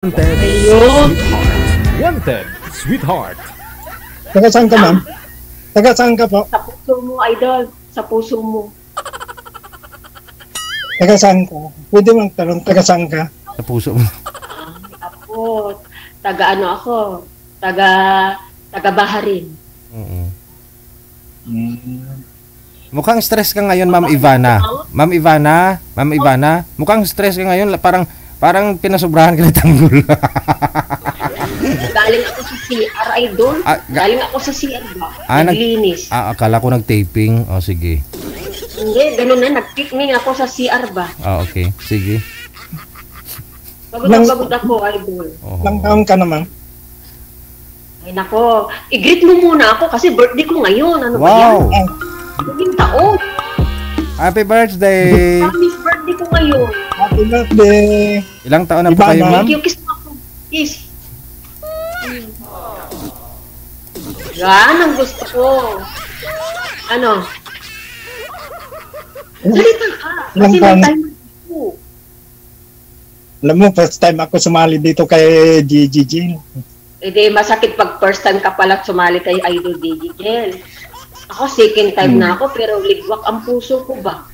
Wanted, Ayun. Wanted, sweetheart. Taga saan ka, ma'am? Taga saan ka po? Sa puso mo, idol. Sa puso mo. Taga saan ka? Pwede mong tanong, taga saan ka? Sa puso mo. Ako, taga ano ako? Taga Baharin. Mukhang stress ka ngayon, Ma'am Ivana. Ma'am Ivana, mukhang stress ka ngayon. Parang pinasobrahan ka ng tanggol. Galing ako sa CR, idol. Galing ako sa CR ba? Naglinis. Akala ko nag-taping. O, sige. Hindi, ganun na. Nag-picnic ako sa CR ba? Okay. Sige. Pagod ako, idol. Ilang taon ka naman? Ay, nako. I-greet mo muna ako kasi birthday ko ngayon. Ano ba yan? Wow! Maging taon. Happy birthday! Happy birthday ko ngayon. Happy birthday! Ilang taon na po kayo, ma'am? Thank you, kiss mo ako. Kiss. Yan ang gusto ko. Ano? Salita ka. Kasi may time ko. Alam mo, first time ako sumali dito kay Gigi. E di, masakit pag first time ka pala sumali kay Idol Digital. Ako, second time na ako, pero ligwak ang puso ko ba?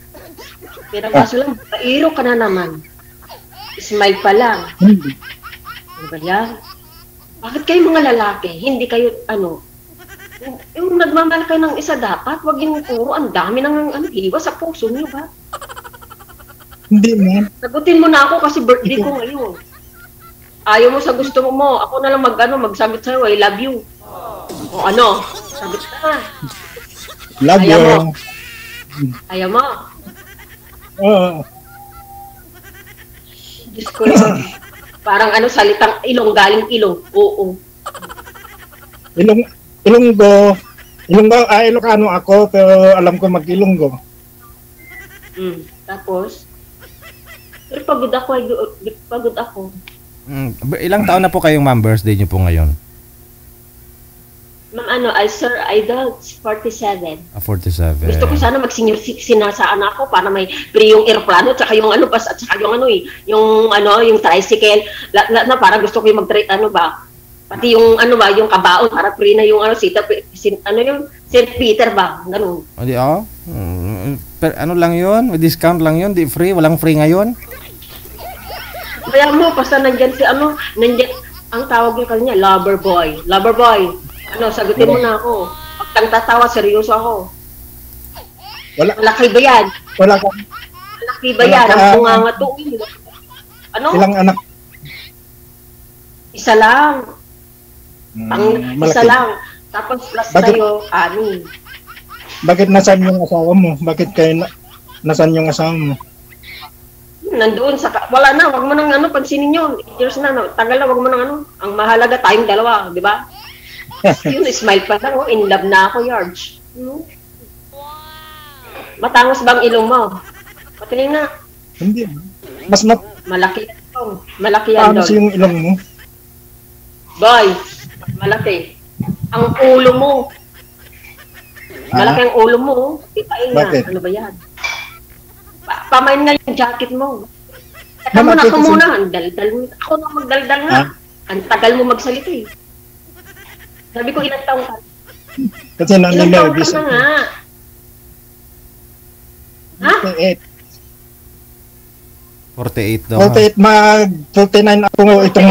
Pero kaso lang, pairo ka na naman. Smile pa lang. Ano ba yan? Bakit kayo mga lalaki, hindi kayo, yung nagmamahal kayo ng isa dapat, wag yung puro, ang dami ng hiwa sa puso niyo ba? Hindi, ma'am. Sagutin mo na ako kasi birthday ko ngayon. Ayaw mo sa gusto mo, ako na lang magsagot sa'yo, I love you. O ano, sagot ka. Love Ayaw you. mo. Ayaw mo. Oo. Diyos ko lang. Parang salitang ilong, galing ilong. Oo. Ilonggo, Ilocano ako, pero alam ko mag-Ilonggo. Tapos, pero pagod ako. Ilang taon na po kayong ma'am birthday niyo po ngayon? Ma'am, Sir Idol, 47. 47. Gusto ko sana mag-senior citizen na sa anak ko para may free yung aeroplano tsaka yung bus at saka yung tricycle. Na para gusto ko yung pati yung yung kabaon para free na yung yung St. Peter ba, ganun. Hindi pero lang yun? May discount lang yun? Di free? Walang free ngayon? Kaya mo, basta nandyan ang tawag niya kanya, lover boy. Lover boy. Sagutin mo na ako. Pag kang tatawa, seryoso ako. Malaki ba yan? Wala ka. Malaki ba yan? Ang bungangatuin. Ilang anak? Isa lang. Isa lang. Tapos plus tayo, 6. Bakit nasaan yung asawa mo? Bakit kayo nasaan yung asawa mo? Nandoon wala na, wag mo nang pansinin yun. 8 years na, tagal na, wag mo nang ang mahalaga tayong dalawa, di ba? Yun, smile pa lang, in love na ako, Yarge. Matangos bang ilong mo? Patingin na. Hindi. Malaki yan doon. Malaki yan doon. Yung ilong mo? Boy, malaki. Ang ulo mo. Malaki ang ulo mo. Ipain na. Bakit? Ano ba yan? Pamain nga yung jacket mo. Teka mo na ako muna. Ang daldal mo. Ako na magdaldal nga. Ang tagal mo magsalita eh. Sabi ko, ilang taong ka? Kasi Ilang taong naninervous ka na nga? Ha? 48 daw. 48, mag-49 ako itong...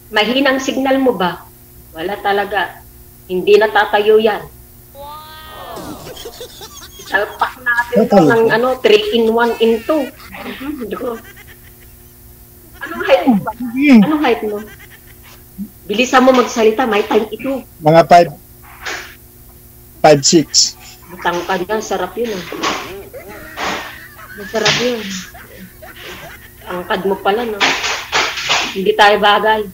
Mahinang signal mo ba? Wala talaga. Hindi natatayo yan. Isalpak natin ito ng 3 in 1 in 2. Anong height mo ba? Anong height mo? Bilisan mo magsalita, may time ito. Mga 5'6". Matangkad yan, sarap yun. Masarap yun. Tangkad mo pala, no? Hindi tayo bagay.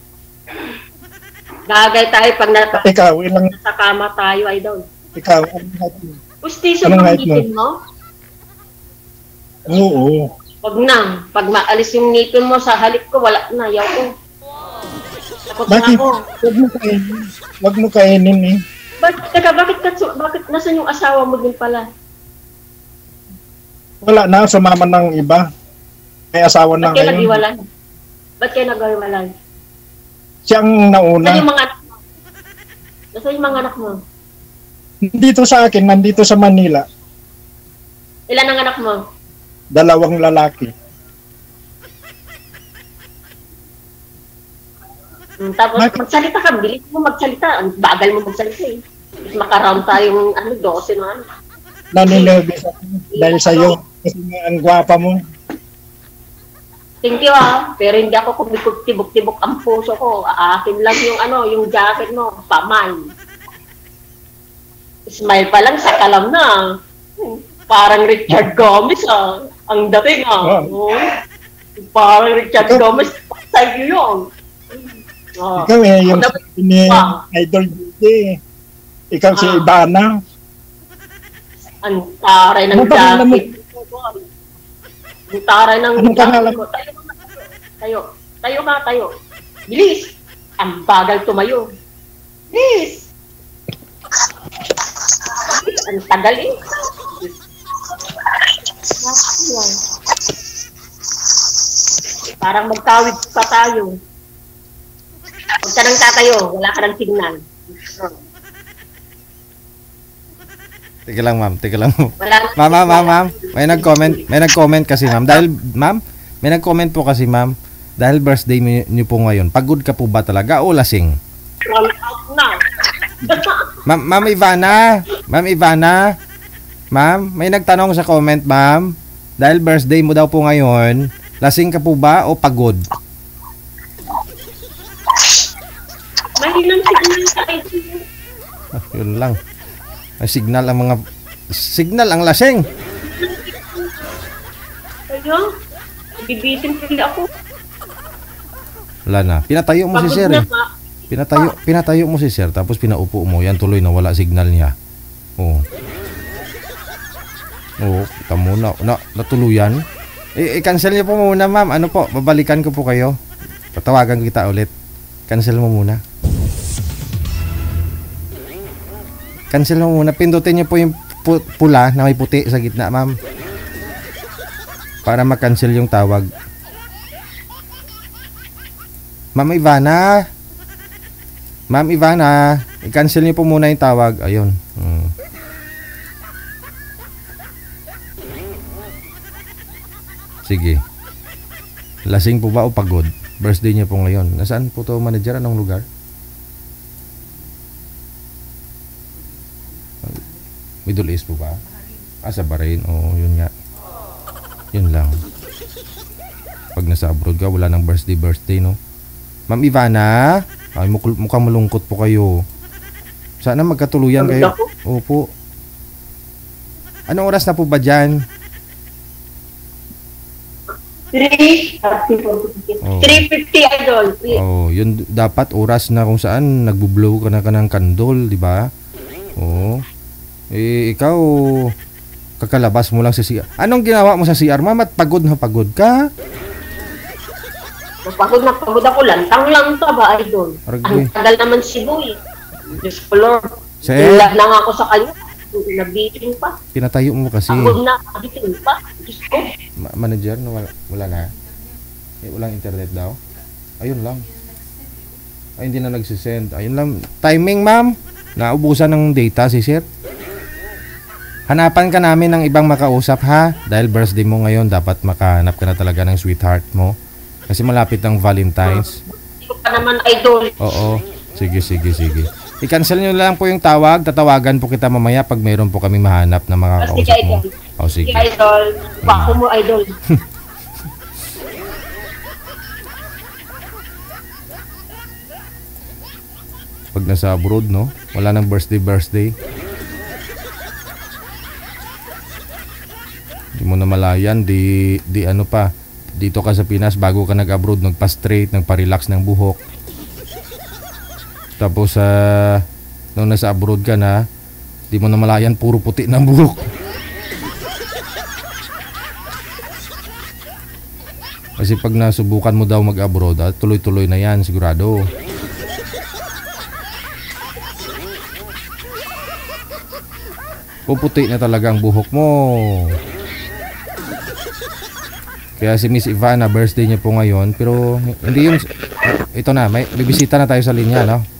Bagay tayo pag Ikaw, nasa kama tayo, idol. Ikaw, anong height mo? Pustiso Anong bang height mo? ngipin mo? Oo. Wag na. Pag maalis yung ngipin mo sa halik ko, wala na. Yaw ko. Takot na Bakit? ako. Wag mo kainin eh. Bakit nasan yung asawa mo din pala? Wala na, sumama ng iba. May asawa na Ba't kayo ngayon. naghiwalay? Ba't kayo naghiwalay? Siyang Nasaan nauna. yung mga anak mo? Nasaan yung mga anak mo? Dito sa akin, nandito sa Manila, Ilan ang anak mo? 2 lalaki. Tapos magsalita ka, bilis mo magsalita. Ang bagal mo magsalita eh. Mas makaround tayong 12 na ano. Naninervous ako dahil sa'yo. Kasi nga ang gwapa mo. Thank you pero hindi ako kumikog tibok-tibok ang puso ko. Aakin lang yung jacket mo, paman. Smile pa lang, sakalam na. Parang Richard Gomez ang dating Oh. Parang Richard Gomez, sa'yo yun. Oh. Ikaw yung sabi ni Idol DJ. Ikaw si Ivana. Ang taray ng Ano pangalan mo? jacket. Ang taray ng Anong pangalan jacket mo. Tayo ka. Bilis! Ang bagal tumayo. Bilis! Ang tagal eh. Parang magkawid pa tayo. Huwag ka nang tatayo. Wala ka ng signal. Teka lang, ma'am. Wala Ma'am. May nag-comment kasi, ma'am. May nag-comment po kasi, ma'am. Dahil birthday niyo po ngayon. Pagod ka po ba talaga o lasing? Roll out na. Ma'am Ivana. Ma'am, may nagtanong sa comment, ma'am. Dahil birthday mo daw po ngayon, lasing ka po ba o pagod? Mahinang signal sa ID. Yun lang. May signal ang lasing. Ayo, bibitin pili ako. Wala na. Pinatayo mo si Pagod sir. na Eh. nga. Pinatayo mo si sir tapos pinaupo mo. Yan tuloy na wala signal niya. Oo. Oo, kita mo na natuluyan. I-cancel niyo po muna, ma'am. Ano po? Babalikan ko po kayo. Tatawagan kita ulit. Cancel mo muna. Cancel mo muna. Pindutin niyo po yung pula na may puti sa gitna, ma'am. Para ma-cancel yung tawag. Ma'am Ivana, i-cancel niyo po muna yung tawag. Ayun. Sige. Lasing po ba o pagod? Birthday niya po ngayon. Nasaan po to, manager? Anong lugar? Middle East po ba? Sa Bahrain. Oo, yun nga. Yun lang. Pag nasa abroad ka, wala nang birthday, no? Ma'am Ivana, ay mukhang malungkot po kayo. Sana magkatuluyan kayo. Opo. Anong oras na po ba dyan? 350 idol. Oh, yun dapat oras na kung saan nagbo-blow ka na ng kandol, di ba? Oo. Ikaw kakalabas mo lang sa CR. Anong ginawa mo sa CR, ma'am? At pagod na pagod ka? Pagod ako. Lantang lang to ba, idol? Ang tagal naman si Boy. Diyos ko, Lord. Ilag na nga ako sa kanya. Nabitin pa. Pinatayo mo kasi. Pagod na. Nabitin pa. Diyos ko. Manager, no, wala na? Walang internet daw? Ayun lang. Ay, hindi na nagsisend. Ayun lang. Timing, ma'am. Naubusan ng data si sir. Hanapan ka namin ng ibang makausap, ha? Dahil birthday mo ngayon, dapat makahanap ka na talaga ng sweetheart mo. Kasi malapit ng Valentine's. Hindi ko pa naman, idol. Oo. Sige. I-cancel nyo lang po yung tawag. Tatawagan po kita mamaya pag mayroon po kami mahanap na makakausap mo. O, sige. Sige, idol. Bako mo, idol. Pag nasa abroad, no? Wala nang birthday. Di mo na malayan, di ano pa. Dito ka sa Pinas, bago ka nag-abroad, nagpa-straight, nagpa-relax ng buhok. Tapos, nung nasa abroad ka na, di mo na malayan, puro puti ng buhok. Kasi pag nasubukan mo daw mag-abroad, tuloy-tuloy na yan, sigurado. Puputi na talaga ang buhok mo. Kaya si Miss Ivana, birthday niya po ngayon. Pero hindi yun, ito na, may bisita na tayo sa linya, no?